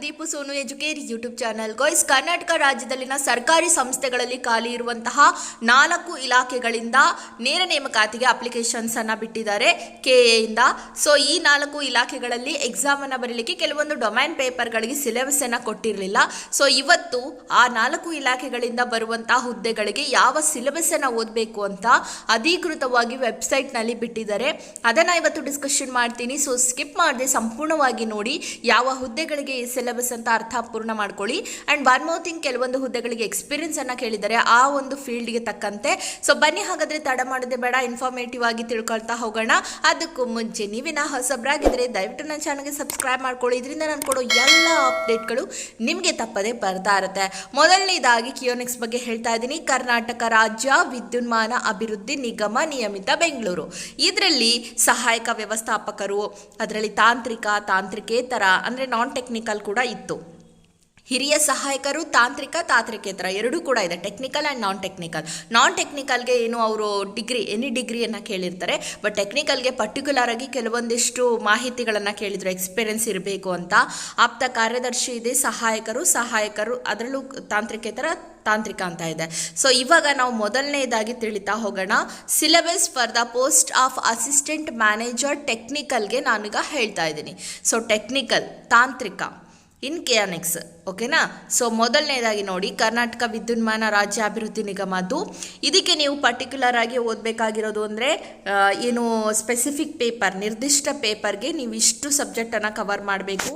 ದೀಪು ಸೋನು ಎಜುಕೇರಿ YouTube channel. Guys, Karnataka ರಾಜ್ಯದಲ್ಲಿನ ಸರ್ಕಾರಿ ಸಂಸ್ಥೆಗಳಲ್ಲಿ ಖಾಲಿ ಇರುವಂತಹ 4 ಇಲಾಖೆಗಳಿಂದ ನೇರ ನೇಮಕಾತಿಗೆ ಅಪ್ಲಿಕೇಶನ್ಸ್ ಅನ್ನ ಬಿಟ್ಟಿದ್ದಾರೆ ಕೆಎ ಇಂದ. ಸೊ ಈ 4 ಇಲಾಖೆಗಳಲ್ಲಿ ಎಕ್ಸಾಮ್ ಅನ್ನ ಬರೀಲಿಕ್ಕೆ ಕೆಲವೊಂದು ಡೊಮೈನ್ ಪೇಪರ್ಗಳಿಗೆ ಸಿಲೆಬಸ್ ಅನ್ನ ಕೊಟ್ಟಿರಲಿಲ್ಲ. ಸೊ ಇವತ್ತು ಆ 4 ಇಲಾಖೆಗಳಿಂದ ಬರುವಂತಹ ಹುದ್ದೆಗಳಿಗೆ ಯಾವ ಸಿಲೆಬಸ್ ಅನ್ನ ಓದಬೇಕು ಅಂತ ಅಧಿಕೃತವಾಗಿ ವೆಬ್ಸೈಟ್ ನಲ್ಲಿ ಬಿಟ್ಟಿದ್ದಾರೆ. ಅದನ್ನ ಇವತ್ತು ಡಿಸ್ಕಷನ್ ಮಾಡ್ತೀನಿ. ಸೊ ಸ್ಕಿಪ್ ಮಾಡದೆ ಸಂಪೂರ್ಣವಾಗಿ ನೋಡಿ. ಯಾವ ಹುದ್ದೆಗಳಿಗೆ ಸಿಲೆಬಸ್ ಅಂತ ಅರ್ಥಪೂರ್ಣ ಮಾಡ್ಕೊಳ್ಳಿ. ಅಂಡ್ ಒನ್ ಮೋರ್ ಥಿಂಗ್, ಕೆಲವೊಂದು ಹುದ್ದೆಗಳಿಗೆ ಎಕ್ಸ್ಪೀರಿಯನ್ಸ್ ಅನ್ನ ಕೇಳಿದ್ದಾರೆ ಆ ಒಂದು ಫೀಲ್ಡ್ಗೆ ತಕ್ಕಂತೆ. ಸೊ ಬನ್ನಿ, ಹಾಗಾದ್ರೆ ತಡ ಮಾಡೋದೇ ಬೇಡ, ಇನ್ಫಾರ್ಮೇಟಿವ್ ಆಗಿ ತಿಳ್ಕೊಳ್ತಾ ಹೋಗೋಣ. ಅದಕ್ಕೂ ಮುಂಚೆ ನೀವಿನ ಹೊಸಬ್ರಾಗಿದ್ರೆ ದಯವಿಟ್ಟು ನನ್ನ ಚಾನಲ್ಗೆ ಸಬ್ಸ್ಕ್ರೈಬ್ ಮಾಡ್ಕೊಳ್ಳಿ. ಇದರಿಂದ ನಾನು ಕೊಡೋ ಎಲ್ಲ ಅಪ್ಡೇಟ್ಗಳು ನಿಮಗೆ ತಪ್ಪದೆ ಬರ್ತಾ ಇರುತ್ತೆ. ಮೊದಲನೇದಾಗಿ ಕಿಯೋನಿಕ್ಸ್ ಬಗ್ಗೆ ಹೇಳ್ತಾ ಇದ್ದೀನಿ. ಕರ್ನಾಟಕ ರಾಜ್ಯ ವಿದ್ಯುನ್ಮಾನ ಅಭಿವೃದ್ಧಿ ನಿಗಮ ನಿಯಮಿತ ಬೆಂಗಳೂರು. ಇದರಲ್ಲಿ ಸಹಾಯಕ ವ್ಯವಸ್ಥಾಪಕರು, ಅದರಲ್ಲಿ ತಾಂತ್ರಿಕೇತರ ಅಂದ್ರೆ ನಾನ್ ಟೆಕ್ನಿಕಲ್ ಕೂಡ ಇತ್ತು. ಹಿರಿಯ ಸಹಾಯಕರು, ತಾಂತ್ರಿಕೇತರ ಎರಡೂ ಕೂಡ ಇದೆ, ಟೆಕ್ನಿಕಲ್ ಆ್ಯಂಡ್ ನಾನ್ ಟೆಕ್ನಿಕಲ್ಗೆ ಏನು ಅವರು ಎನಿ ಡಿಗ್ರಿಯನ್ನು ಕೇಳಿರ್ತಾರೆ. ಬಟ್ ಟೆಕ್ನಿಕಲ್ಗೆ ಪರ್ಟಿಕ್ಯುಲರ್ ಆಗಿ ಕೆಲವೊಂದಿಷ್ಟು ಮಾಹಿತಿಗಳನ್ನು ಕೇಳಿದ್ರು, ಎಕ್ಸ್ಪೀರಿಯನ್ಸ್ ಇರಬೇಕು ಅಂತ. ಆಪ್ತ ಕಾರ್ಯದರ್ಶಿ ಇದೆ, ಸಹಾಯಕರು ಅದರಲ್ಲೂ ತಾಂತ್ರಿಕ ಅಂತ ಇದೆ. ಸೊ ಇವಾಗ ನಾವು ಮೊದಲನೇದಾಗಿ ತಿಳಿತಾ ಹೋಗೋಣ. Syllabus for the post of assistant manager ಟೆಕ್ನಿಕಲ್ಗೆ ನಾನೀಗ ಹೇಳ್ತಾ ಇದ್ದೀನಿ. ಸೊ ಟೆಕ್ನಿಕಲ್, ತಾಂತ್ರಿಕ ಇನ್ ಕೆಎನ್ಎಕ್ಸ್, ಓಕೆನಾ. ಸೊ ಮೊದಲನೇದಾಗಿ ನೋಡಿ, ಕರ್ನಾಟಕ ವಿದ್ಯುನ್ಮಾನ ರಾಜ್ಯ ಅಭಿವೃದ್ಧಿ ನಿಗಮದ್ದು. ಇದಕ್ಕೆ ನೀವು ಪರ್ಟಿಕ್ಯುಲರ್ ಆಗಿ ಓದಬೇಕಾಗಿರೋದು ಅಂದರೆ ಏನು ಸ್ಪೆಸಿಫಿಕ್ ಪೇಪರ್, ನಿರ್ದಿಷ್ಟ ಪೇಪರ್ಗೆ ನೀವು ಇಷ್ಟು ಸಬ್ಜೆಕ್ಟನ್ನು ಕವರ್ ಮಾಡಬೇಕು.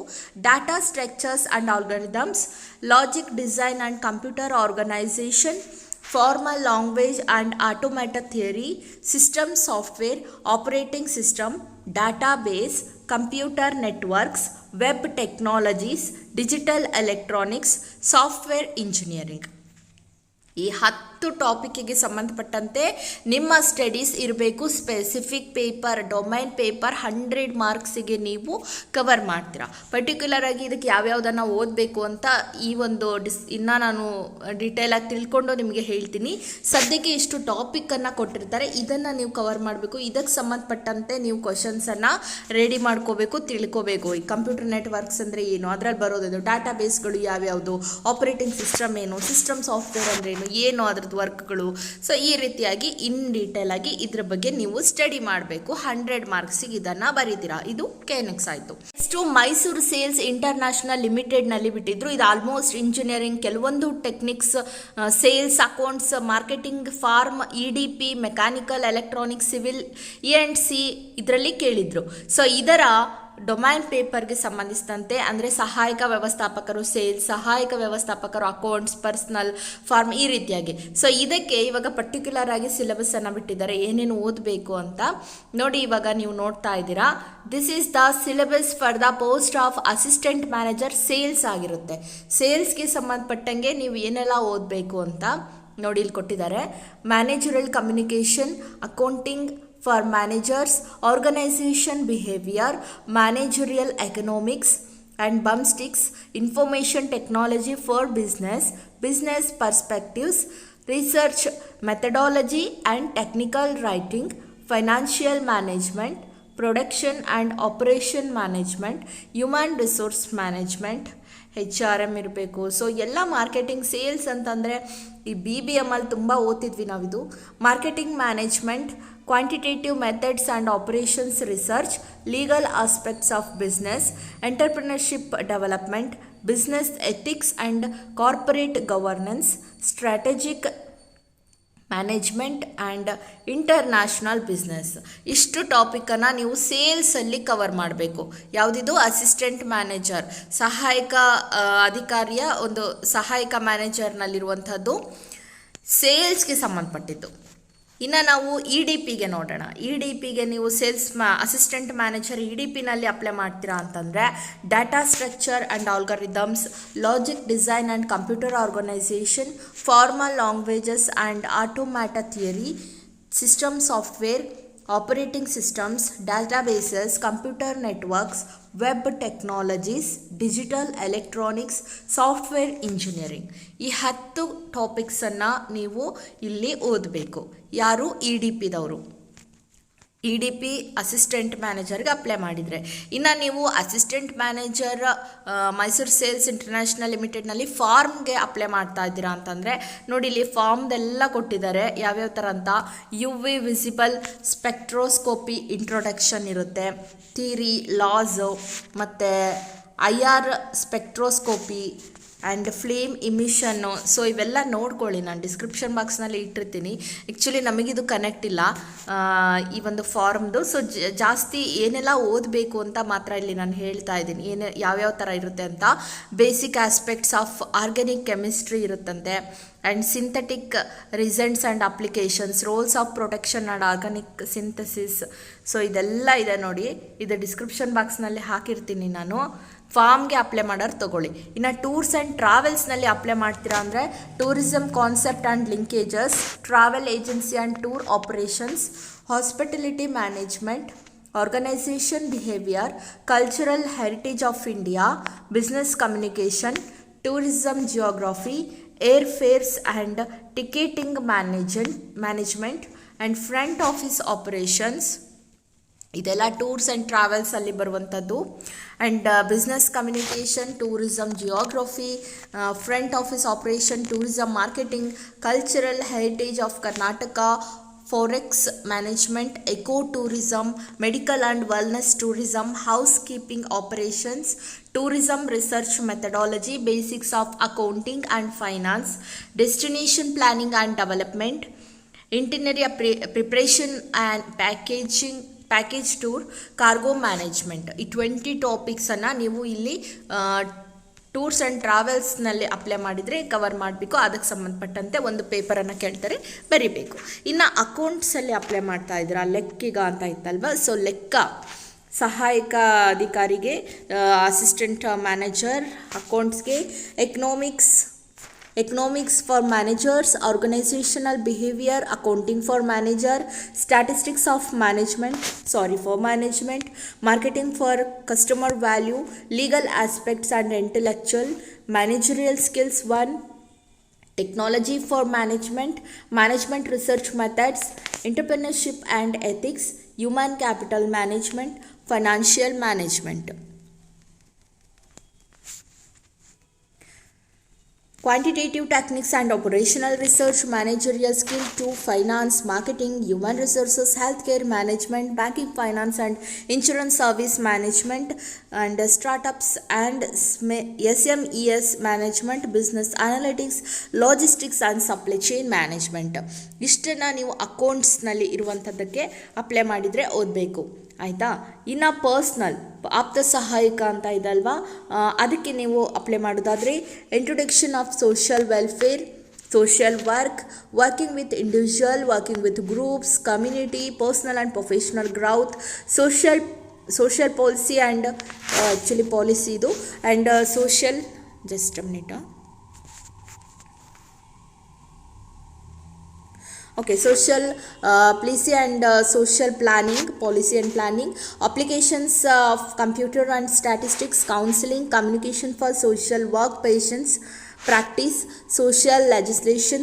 Data structures and algorithms, logic design and computer organisation, formal language and automated theory, system software, operating system, database, computer networks, web technologies, digital electronics, software engineering. ಈ 10 ಟಾಪಿಕ್ಕಿಗೆ ಸಂಬಂಧಪಟ್ಟಂತೆ ನಿಮ್ಮ ಸ್ಟಡೀಸ್ ಇರಬೇಕು. ಸ್ಪೆಸಿಫಿಕ್ ಪೇಪರ್, ಡೊಮೈನ್ ಪೇಪರ್ 100 ಮಾರ್ಕ್ಸಿಗೆ ನೀವು cover ಮಾಡ್ತೀರಾ. Particular ಆಗಿ ಇದಕ್ಕೆ ಯಾವ್ಯಾವುದನ್ನು ಓದಬೇಕು ಅಂತ ಈ ಒಂದು ಇನ್ನು ನಾನು ಡೀಟೇಲಾಗಿ ತಿಳ್ಕೊಂಡು ನಿಮಗೆ ಹೇಳ್ತೀನಿ. ಸದ್ಯಕ್ಕೆ ಇಷ್ಟು ಟಾಪಿಕ್ಕನ್ನು ಕೊಟ್ಟಿರ್ತಾರೆ, ಇದನ್ನು ನೀವು ಕವರ್ ಮಾಡಬೇಕು. ಇದಕ್ಕೆ ಸಂಬಂಧಪಟ್ಟಂತೆ ನೀವು ಕ್ವಶನ್ಸನ್ನು ರೆಡಿ ಮಾಡ್ಕೋಬೇಕು, ತಿಳ್ಕೋಬೇಕು. ಈ ಕಂಪ್ಯೂಟರ್ ನೆಟ್ವರ್ಕ್ಸ್ ಅಂದರೆ ಏನು, ಅದರಲ್ಲಿ ಬರೋದು ಡಾಟಾ ಬೇಸ್ಗಳು ಯಾವ್ಯಾವುದು, ಆಪರೇಟಿಂಗ್ ಸಿಸ್ಟಮ್ ಏನು, ಸಿಸ್ಟಮ್ ಸಾಫ್ಟ್ವೇರ್ ಅಂದರೆ ಏನು ಅದ್ರದ್ದು ವರ್ಕ್ಗಳು. ಸೊ ಈ ರೀತಿಯಾಗಿ ಇನ್ ಡೀಟೇಲ್ ಆಗಿ ಇದ್ರ ಬಗ್ಗೆ ನೀವು ಸ್ಟಡಿ ಮಾಡಬೇಕು. 100 ಮಾರ್ಕ್ಸಿಗೆ ಇದನ್ನ ಬರೀತೀರಾ. ಇದು ಕೆಎನ್ಎಕ್ಸ್ ಆಯಿತು. ನೆಕ್ಸ್ಟು ಮೈಸೂರು ಸೇಲ್ಸ್ ಇಂಟರ್ನ್ಯಾಷನಲ್ ಲಿಮಿಟೆಡ್ನಲ್ಲಿ ಬಿಟ್ಟಿದ್ರು. ಇದು ಆಲ್ಮೋಸ್ಟ್ ಇಂಜಿನಿಯರಿಂಗ್, ಕೆಲವೊಂದು technics, sales, accounts, marketing, farm, EDP, mechanical, electronics, civil, E&C ಇದರಲ್ಲಿ ಕೇಳಿದ್ರು. ಸೊ ಇದರ ಡೊಮೈನ್ ಪೇಪರ್ಗೆ ಸಂಬಂಧಿಸಿದಂತೆ ಅಂದರೆ ಸಹಾಯಕ ವ್ಯವಸ್ಥಾಪಕರು ಸೇಲ್ಸ್, ಸಹಾಯಕ ವ್ಯವಸ್ಥಾಪಕರು ಅಕೌಂಟ್ಸ್, ಪರ್ಸನಲ್, ಫಾರ್ಮ್, ಈ ರೀತಿಯಾಗಿ. ಸೊ ಇದಕ್ಕೆ ಇವಾಗ ಪರ್ಟಿಕ್ಯುಲರ್ ಆಗಿ ಸಿಲೆಬಸ್ ಅನ್ನು ಬಿಟ್ಟಿದ್ದಾರೆ, ಏನೇನು ಓದಬೇಕು ಅಂತ ನೋಡಿ. ಇವಾಗ ನೀವು ನೋಡ್ತಾ ಇದ್ದೀರಾ, this is the syllabus for the post of assistant manager sales ಆಗಿರುತ್ತೆ. ಸೇಲ್ಸ್ಗೆ ಸಂಬಂಧಪಟ್ಟಂಗೆ ನೀವು ಏನೆಲ್ಲ ಓದಬೇಕು ಅಂತ ನೋಡಿ ಇಲ್ಲಿ ಕೊಟ್ಟಿದ್ದಾರೆ. Managerial communication, accounting for managers, organization behavior, managerial economics and bumsticks, information technology for business perspectives, research methodology and technical writing, financial management, production and operation management, human resource management, HRM ಇರಬೇಕು. So ಎಲ್ಲ marketing, sales ಅಂತಂದರೆ ಈ BBM ಅಲ್ಲಿ ತುಂಬ ಓದ್ತಿದ್ವಿ ನಾವಿದು. Marketing management, quantitative methods and operations research, legal aspects of business, entrepreneurship development, business ethics and corporate governance, strategic management and international business. ಇಷ್ಟು ಟಾಪಿಕನ್ನು ನೀವು ಸೇಲ್ಸಲ್ಲಿ ಕವರ್ ಮಾಡಬೇಕು. ಯಾವುದಿದು ಅಸಿಸ್ಟೆಂಟ್ ಮ್ಯಾನೇಜರ್, ಸಹಾಯಕ ಅಧಿಕಾರಿಯ ಒಂದು ಸಹಾಯಕ ಮ್ಯಾನೇಜರ್ನಲ್ಲಿರುವಂಥದ್ದು ಸೇಲ್ಸ್ಗೆ ಸಂಬಂಧಪಟ್ಟಿದ್ದು. ಇನ್ನು ನಾವು EDPಗೆ ನೋಡೋಣ. EDPಗೆ ನೀವು ಸೇಲ್ಸ್ ಅಸಿಸ್ಟೆಂಟ್ ಮ್ಯಾನೇಜರ್ EDPನಲ್ಲಿ ಅಪ್ಲೈ ಮಾಡ್ತೀರಾ ಅಂತಂದರೆ data structure and algorithms, logic design and computer organisation, formal languages and automated theory, system software, operating systems, databases, computer networks, web technologies, digital electronics, software engineering. ಈ 10 ಟಾಪಿಕ್ಸನ್ನು ನೀವು ಇಲ್ಲಿ ಓದಬೇಕು. ಯಾರು EDPದವರು. EDP ಅಸಿಸ್ಟೆಂಟ್ ಮ್ಯಾನೇಜರ್ಗೆ ಅಪ್ಲೈ ಮಾಡಿದರೆ. ಇನ್ನು ನೀವು assistant manager Mysuru sales international ಲಿಮಿಟೆಡ್ನಲ್ಲಿ ಫಾರ್ಮ್ಗೆ ಅಪ್ಲೈ ಮಾಡ್ತಾ ಇದ್ದೀರಾ ಅಂತಂದರೆ ನೋಡಿ, ಇಲ್ಲಿ ಫಾರ್ಮ್ದೆಲ್ಲ ಕೊಟ್ಟಿದ್ದಾರೆ ಯಾವ್ಯಾವ ಥರ ಅಂತ. UV ವಿಸಿಬಲ್ ಸ್ಪೆಕ್ಟ್ರೋಸ್ಕೋಪಿ ಇಂಟ್ರೊಡಕ್ಷನ್ ಇರುತ್ತೆ, ಥಿಯರಿ ಲಾಸು, ಮತ್ತು IR spectroscopy and flame emission. So ಇವೆಲ್ಲ ನೋಡ್ಕೊಳ್ಳಿ, ನಾನು ಡಿಸ್ಕ್ರಿಪ್ಷನ್ ಬಾಕ್ಸ್ನಲ್ಲಿ ಇಟ್ಟಿರ್ತೀನಿ. ಆ್ಯಕ್ಚುಲಿ ನಮಗಿದು ಕನೆಕ್ಟ್ ಇಲ್ಲ ಈ ಒಂದು ಫಾರ್ಮ್ದು. ಸೊ ಜಾಸ್ತಿ ಏನೆಲ್ಲ ಓದಬೇಕು ಅಂತ ಮಾತ್ರ ಇಲ್ಲಿ ನಾನು ಹೇಳ್ತಾ ಇದ್ದೀನಿ, ಯಾವ್ಯಾವ ಥರ ಇರುತ್ತೆ ಅಂತ. Basic aspects of organic chemistry ಇರುತ್ತಂತೆ, and synthetic results and applications, roles of protection and organic synthesis. So ಇದೆಲ್ಲ ಇದೆ ನೋಡಿ, ಇದು ಡಿಸ್ಕ್ರಿಪ್ಷನ್ ಬಾಕ್ಸ್ನಲ್ಲಿ ಹಾಕಿರ್ತೀನಿ ನಾನು. ಫಾರ್ಮ್ಗೆ ಅಪ್ಲೈ ಮಾಡೋರು ತೊಗೊಳ್ಳಿ. ಇನ್ನು ಟೂರ್ಸ್ ಆ್ಯಂಡ್ ಟ್ರಾವೆಲ್ಸ್ನಲ್ಲಿ ಅಪ್ಲೈ ಮಾಡ್ತೀರಾ ಅಂದರೆ tourism concept and linkages, travel agency and tour operations, hospitality management, organisation behaviour, cultural heritage of India, business communication, tourism geography, air fares and ticketing management and front office operations. ಇದೆಲ್ಲ tours and ಟ್ರಾವೆಲ್ಸಲ್ಲಿ ಬರುವಂಥದ್ದು. And business communication, tourism geography, front office operation, tourism marketing, cultural heritage of Karnataka, forex management, eco tourism, medical and wellness tourism, house keeping operations, tourism research methodology, basics of accounting and finance, destination planning and development, itinerary preparation and package tour, cargo management. ಈ 20 ಟಾಪಿಕ್ಸನ್ನು ನೀವು ಇಲ್ಲಿ tours and ಟ್ರಾವೆಲ್ಸ್ನಲ್ಲಿ apply ಮಾಡಿದರೆ cover ಮಾಡಬೇಕು. ಅದಕ್ಕೆ ಸಂಬಂಧಪಟ್ಟಂತೆ ಒಂದು ಪೇಪರನ್ನು ಕೇಳ್ತಾರೆ, ಬರಿಬೇಕು. ಇನ್ನು ಅಕೌಂಟ್ಸಲ್ಲಿ ಅಪ್ಲೈ ಮಾಡ್ತಾ ಇದ್ದೀರಾ, ಲೆಕ್ಕಿಗ ಅಂತ ಇತ್ತಲ್ವ. ಸೊ ಲೆಕ್ಕ ಸಹಾಯಕ ಅಧಿಕಾರಿಗೆ, ಅಸಿಸ್ಟೆಂಟ್ ಮ್ಯಾನೇಜರ್ ಅಕೌಂಟ್ಸ್ಗೆ, economics for managers, organizational behavior, accounting for manager, statistics for management, marketing for customer value, legal aspects and intellectual, managerial skills 1, technology for management research methods, entrepreneurship and ethics, human capital management, financial management. Quantitative techniques and operational research, managerial skill 2, finance, marketing, human resources, healthcare management, banking, finance and insurance service management, and startups and SMEs management, business analytics, logistics and supply chain management. ಇಷ್ಟನ್ನು ನೀವು ಅಕೌಂಟ್ಸ್ನಲ್ಲಿ ಇರುವಂಥದ್ದಕ್ಕೆ apply ಮಾಡಿದರೆ ಓದಬೇಕು, ಆಯಿತಾ. ಇನ್ನು personal ಆಪ್ತ ಸಹಾಯಕ ಅಂತ ಇದಲ್ವಾ, ಅದಕ್ಕೆ ನೀವು ಅಪ್ಲೈ ಮಾಡೋದಾದರೆ introduction of social welfare, social work, working with individual, working with groups, community, personal and professional growth, social policy and actually policy ಇದು, and social, just a minute, okay, social policy and social policy and planning, applications of computer and statistics, counseling, communication for social work, patients, practice, social legislation,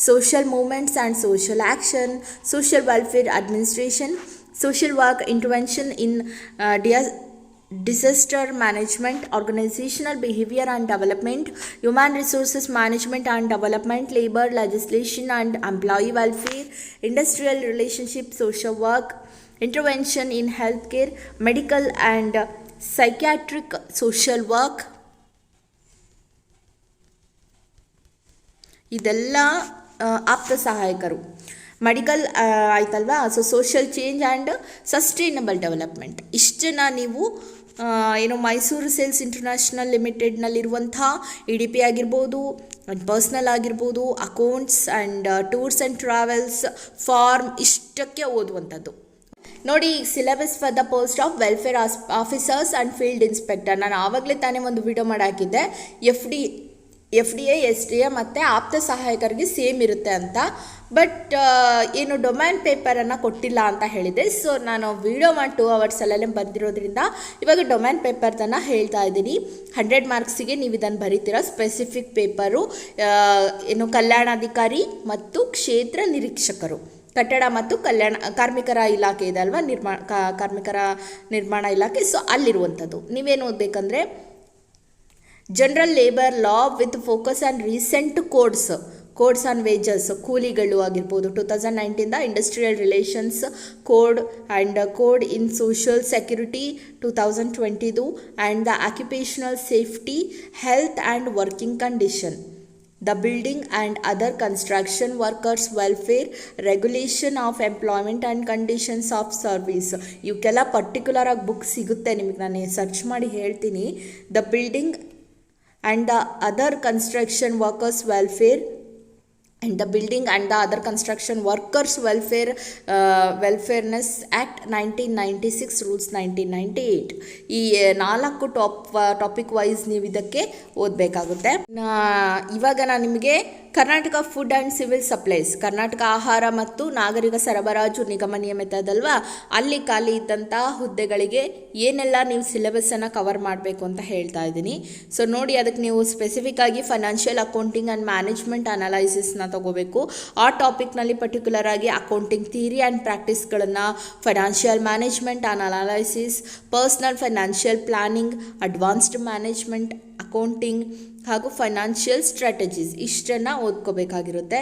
social movements and social action, social welfare administration, social work intervention in disaster management, organizational behavior and development, human resources management and development, labor legislation and employee welfare, industrial relationship, social work, intervention in healthcare, medical and psychiatric social work. ಇದೆಲ್ಲ ಆಪ್ತ ಸಹಾಯಕರು. Medical ಆಯ್ತಲ್ವಾ, so social change and sustainable development. ಇಷ್ಟನ್ನು ನೀವು ಏನು Mysuru sales international ಲಿಮಿಟೆಡ್ನಲ್ಲಿರುವಂಥ EDP ಆಗಿರ್ಬೋದು, personnel ಆಗಿರ್ಬೋದು, accounts and tours and travels, form, ಇಷ್ಟಕ್ಕೆ ಓದುವಂಥದ್ದು. ನೋಡಿ, syllabus for the post of welfare officers and field inspector. ನಾನು ಆವಾಗಲೇ ತಾನೇ ಒಂದು ವಿಡಿಯೋ ಮಾಡಾಕಿದ್ದೆ, FDA SDA ಮತ್ತು ಆಪ್ತ ಸಹಾಯಕರಿಗೆ ಸೇಮ್ ಇರುತ್ತೆ ಅಂತ. ಬಟ್ ಏನು ಡೊಮ್ಯಾನ್ ಪೇಪರನ್ನು ಕೊಟ್ಟಿಲ್ಲ ಅಂತ ಹೇಳಿದೆ. ಸೊ ನಾನು ವಿಡಿಯೋ ಮಾಡಿ 2 hours ಅಲ್ಲೇ ಬಂದಿರೋದ್ರಿಂದ ಇವಾಗ ಡೊಮ್ಯಾನ್ ಪೇಪರ್ದನ್ನು ಹೇಳ್ತಾ ಇದ್ದೀನಿ. 100 ಮಾರ್ಕ್ಸಿಗೆ ನೀವು ಇದನ್ನು ಬರೀತೀರ. ಸ್ಪೆಸಿಫಿಕ್ ಪೇಪರು ಏನು ಕಲ್ಯಾಣಾಧಿಕಾರಿ ಮತ್ತು ಕ್ಷೇತ್ರ ನಿರೀಕ್ಷಕರು ಕಟ್ಟಡ ಮತ್ತು ಕಾರ್ಮಿಕರ ಇಲಾಖೆ ಇದೆ ಅಲ್ವಾ, ಕಾರ್ಮಿಕರ ನಿರ್ಮಾಣ ಇಲಾಖೆ. ಸೊ ಅಲ್ಲಿರುವಂಥದ್ದು ನೀವೇನು ಓದಬೇಕಂದ್ರೆ general labour law with focus on recent codes on wages, ಕೂಲಿಗಳು ಆಗಿರ್ಬೋದು. 2019 industrial relations code and code in social security 2020 and the occupational safety health and working condition, the building and other construction workers welfare regulation of employment and conditions of service. ಇವಕ್ಕೆಲ್ಲ particular ಆಗಿ book ಸಿಗುತ್ತೆ ನಿಮಗೆ, ನಾನು search ಮಾಡಿ ಹೇಳ್ತೀನಿ. The building and the other construction workers welfare and the building and the other construction workers welfareness act 1996 rules 1998. ಈ 4 topic wise ನೀವು ಇದಕ್ಕೆ ಓದಬೇಕಾಗುತ್ತೆ. ಇವಾಗ ನಾನು ನಿಮಗೆ Karnataka food and civil supplies, Karnataka ಆಹಾರ ಮತ್ತು ನಾಗರಿಕ ಸರಬರಾಜು ನಿಗಮ ನಿಯಮಿತ ಅದಲ್ವಾ, ಅಲ್ಲಿ ಖಾಲಿ ಇದ್ದಂಥ ಹುದ್ದೆಗಳಿಗೆ ಏನೆಲ್ಲ ನೀವು ಸಿಲೆಬಸ್ಸನ್ನು ಕವರ್ ಮಾಡಬೇಕು ಅಂತ ಹೇಳ್ತಾ ಇದ್ದೀನಿ. ಸೊ ನೋಡಿ, ಅದಕ್ಕೆ ನೀವು ಸ್ಪೆಸಿಫಿಕ್ ಆಗಿ ಫೈನಾನ್ಷಿಯಲ್ ಅಕೌಂಟಿಂಗ್ ಆ್ಯಂಡ್ ಮ್ಯಾನೇಜ್ಮೆಂಟ್ ಅನಾಲೈಸಿಸ್ನ ತಗೋಬೇಕು. ಆ ಟಾಪಿಕ್ನಲ್ಲಿ ಪರ್ಟಿಕ್ಯುಲರ್ ಆಗಿ ಅಕೌಂಟಿಂಗ್ ಥಿಯರಿ ಆ್ಯಂಡ್ ಪ್ರಾಕ್ಟೀಸ್ಗಳನ್ನು, financial management and analysis, personal financial planning, advanced management accounting ಹಾಗೂ ಫೈನಾನ್ಷಿಯಲ್ ಸ್ಟ್ರಾಟಜೀಸ್ ಇಷ್ಟನ್ನು ಓದ್ಕೋಬೇಕಾಗಿರುತ್ತೆ.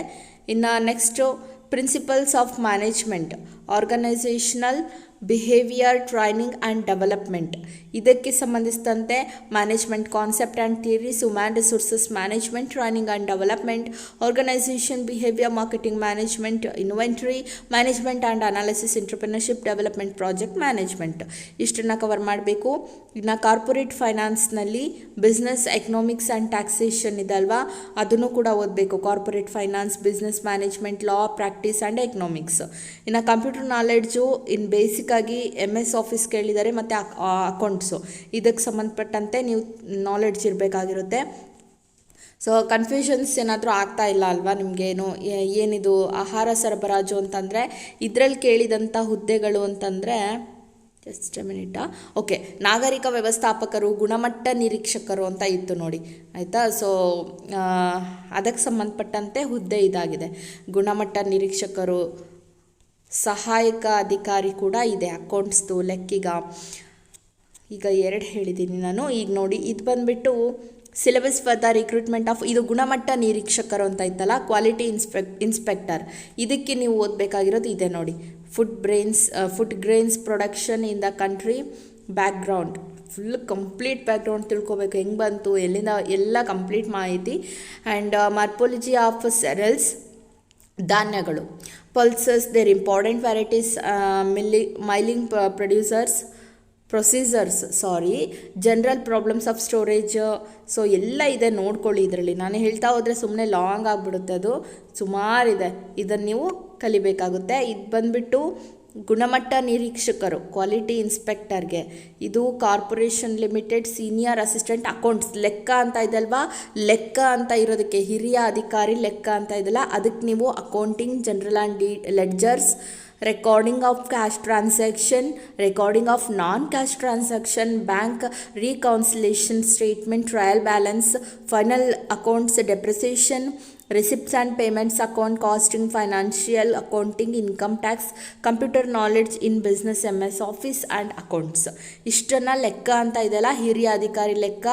ಇನ್ನು next principles of management, organisational behaviour training and development, ಇದಕ್ಕೆ ಸಂಬಂಧಿಸಿದಂತೆ management concept and theories, human resources management training and development, organisation behaviour marketing management, inventory management and analysis, entrepreneurship development, project management ಇಷ್ಟನ್ನು cover ಮಾಡಬೇಕು. ಇನ್ನು corporate ಫೈನಾನ್ಸ್ನಲ್ಲಿ business economics and taxation ಇದೆ ಅಲ್ವಾ, ಅದನ್ನು ಕೂಡ ಓದಬೇಕು. Corporate finance, business management, law, practice and economics. ಇನ್ನು ಕಂಪ್ಯೂಟರ್ ನಾಲೆಡ್ಜು ಇನ್ ಬೇಸಿಕ್ ಆಗಿ MS ಆಫೀಸ್ ಕೇಳಿದ್ದಾರೆ ಮತ್ತು ಅಕೌಂಟ್ಸು, ಇದಕ್ಕೆ ಸಂಬಂಧಪಟ್ಟಂತೆ ನೀವು ನಾಲೆಡ್ಜ್ ಇರಬೇಕಾಗಿರುತ್ತೆ. ಸೊ ಕನ್ಫ್ಯೂಷನ್ಸ್ ಏನಾದರೂ ಆಗ್ತಾ ಇಲ್ಲ ಅಲ್ವಾ ನಿಮಗೇನು, ಏನಿದು ಆಹಾರ ಸರಬರಾಜು ಅಂತಂದರೆ ಇದರಲ್ಲಿ ಕೇಳಿದಂಥ ಹುದ್ದೆಗಳು ಅಂತಂದರೆ ಜಸ್ಟ್ ಮಿನಿಟ, ಓಕೆ, ನಾಗರಿಕ ವ್ಯವಸ್ಥಾಪಕರು, ಗುಣಮಟ್ಟ ನಿರೀಕ್ಷಕರು ಅಂತ ಇತ್ತು ನೋಡಿ, ಆಯಿತಾ. ಸೊ ಅದಕ್ಕೆ ಸಂಬಂಧಪಟ್ಟಂತೆ ಹುದ್ದೆ ಇದಾಗಿದೆ. ಗುಣಮಟ್ಟ ನಿರೀಕ್ಷಕರು, ಸಹಾಯಕ ಅಧಿಕಾರಿ ಕೂಡ ಇದೆ, ಅಕೌಂಟ್ಸ್ದು ಲೆಕ್ಕಿಗ. ಈಗ 2 ಹೇಳಿದ್ದೀನಿ ನಾನು. ಈಗ ನೋಡಿ, ಇದು ಬಂದುಬಿಟ್ಟು syllabus for the recruitment of, ಇದು ಗುಣಮಟ್ಟ ನಿರೀಕ್ಷಕರು ಅಂತ ಇತ್ತಲ್ಲ, ಕ್ವಾಲಿಟಿ ಇನ್ಸ್ಪೆಕ್ಟರ್. ಇದಕ್ಕೆ ನೀವು ಓದಬೇಕಾಗಿರೋದು ಇದೆ ನೋಡಿ, food grains production in the country, background full complete background ತಿಳ್ಕೊಬೇಕು, ಹೆಂಗೆ ಬಂತು, ಎಲ್ಲಿಂದ, ಎಲ್ಲ ಕಂಪ್ಲೀಟ್ ಮಾಹಿತಿ. ಆ್ಯಂಡ್ ಮಾರ್ಪೋಲಜಿ ಆಫ್ ಸೆರಲ್ಸ್, ಧಾನ್ಯಗಳು, pulses, their important varieties, milling procedures, general problems of storage. So ಎಲ್ಲ ಇದೆ, ನೋಡ್ಕೊಳ್ಳಿ ಇದರಲ್ಲಿ. ನಾನು ಹೇಳ್ತಾ ಹೋದರೆ ಸುಮ್ಮನೆ ಲಾಂಗ್ ಆಗಿಬಿಡುತ್ತೆ, ಅದು ಸುಮಾರಿದೆ, ಇದನ್ನು ನೀವು ಕಲಿಬೇಕಾಗುತ್ತೆ. ಇದು ಬಂದುಬಿಟ್ಟು ಗುಣಮಟ್ಟ ನಿರೀಕ್ಷಕರು, ಕ್ವಾಲಿಟಿ ಇನ್ಸ್ಪೆಕ್ಟರ್ಗೆ. ಇದು corporation limited senior assistant accounts, ಲೆಕ್ಕ ಅಂತ ಇದಲ್ವಾ, ಲೆಕ್ಕ ಅಂತ ಇರೋದಕ್ಕೆ ಹಿರಿಯ ಅಧಿಕಾರಿ ಲೆಕ್ಕ ಅಂತ ಇದೆಲ್ಲ, ಅದಕ್ಕೆ ನೀವು accounting, general and ledgers, recording of cash transaction, recording of non cash transaction, bank reconciliation statement, trial balance, final accounts, depreciation, receipts and payments account, costing, financial accounting, income tax, computer knowledge in business, MS office and accounts. ಇಷ್ಟನ್ನು ಲೆಕ್ಕ ಅಂತ ಇದೆಯಲ್ಲ, ಹಿರಿಯ ಅಧಿಕಾರಿ ಲೆಕ್ಕ,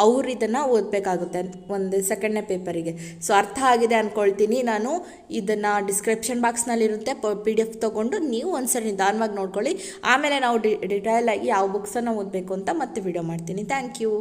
ಅವ್ರು ಇದನ್ನು ಓದಬೇಕಾಗುತ್ತೆ ಒಂದು 2ನೇ ಪೇಪರಿಗೆ. ಸೊ ಅರ್ಥ ಆಗಿದೆ ಅಂದ್ಕೊಳ್ತೀನಿ. ನಾನು ಇದನ್ನು ಡಿಸ್ಕ್ರಿಪ್ಷನ್ ಬಾಕ್ಸ್ನಲ್ಲಿರುತ್ತೆ, PDF ತೊಗೊಂಡು ನೀವು ಒಂದ್ಸರಿ ನಿಧಾನವಾಗಿ ನೋಡ್ಕೊಳ್ಳಿ. ಆಮೇಲೆ ನಾವು ಡಿಟೇಲ್ ಆಗಿ ಯಾವ ಬುಕ್ಸನ್ನು ಓದಬೇಕು ಅಂತ ಮತ್ತೆ ವಿಡಿಯೋ ಮಾಡ್ತೀನಿ. Thank you.